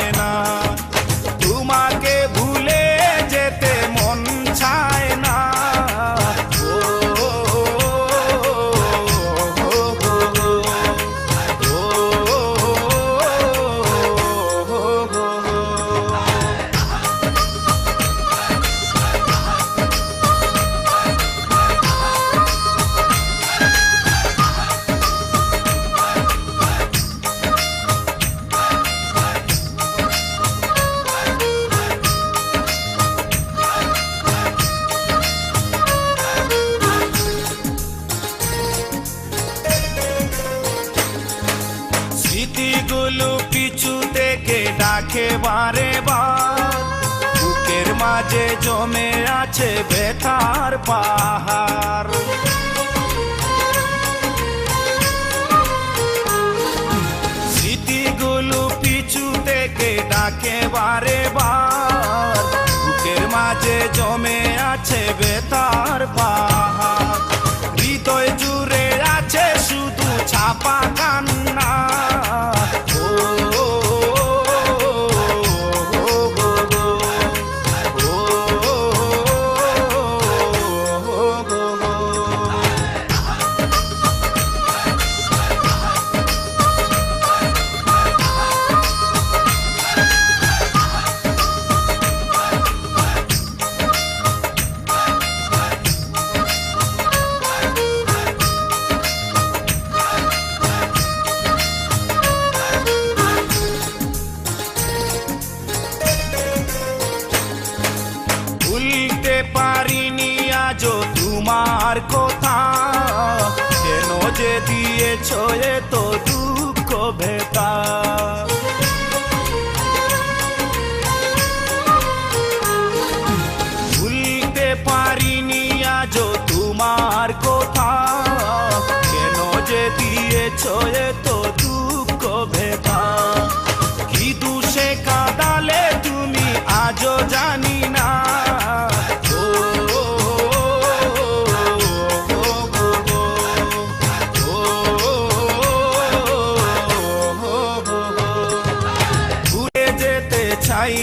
চায় না, তোমাকে ভুলে যেতে মন চায় না। ও, স্মৃতিগুলো পিছু থেকে ডাকে বারে বার, বুকের মাঝে জমে আছে ব্যথার পাহাড়। স্মৃতিগুলো পিছু থেকে ডাকে বারে বার, বুকের মাঝে জমে আছে ব্যথার পাহাড়। হৃদয় জুড়ে আছে শুধু ছাপা কান্না। ভুলতে পারিনি আজও তোমার কথা, কেন যে দিয়েছ এত দুঃখ ভেতা। ভুলতে পারিনি আজও তোমার কথা, কেন যে দিয়েছ এত দুঃখ ভেতা। কি দুষে কাঁদালে তুমি আজও জানি না। ভুলে যেতে চাই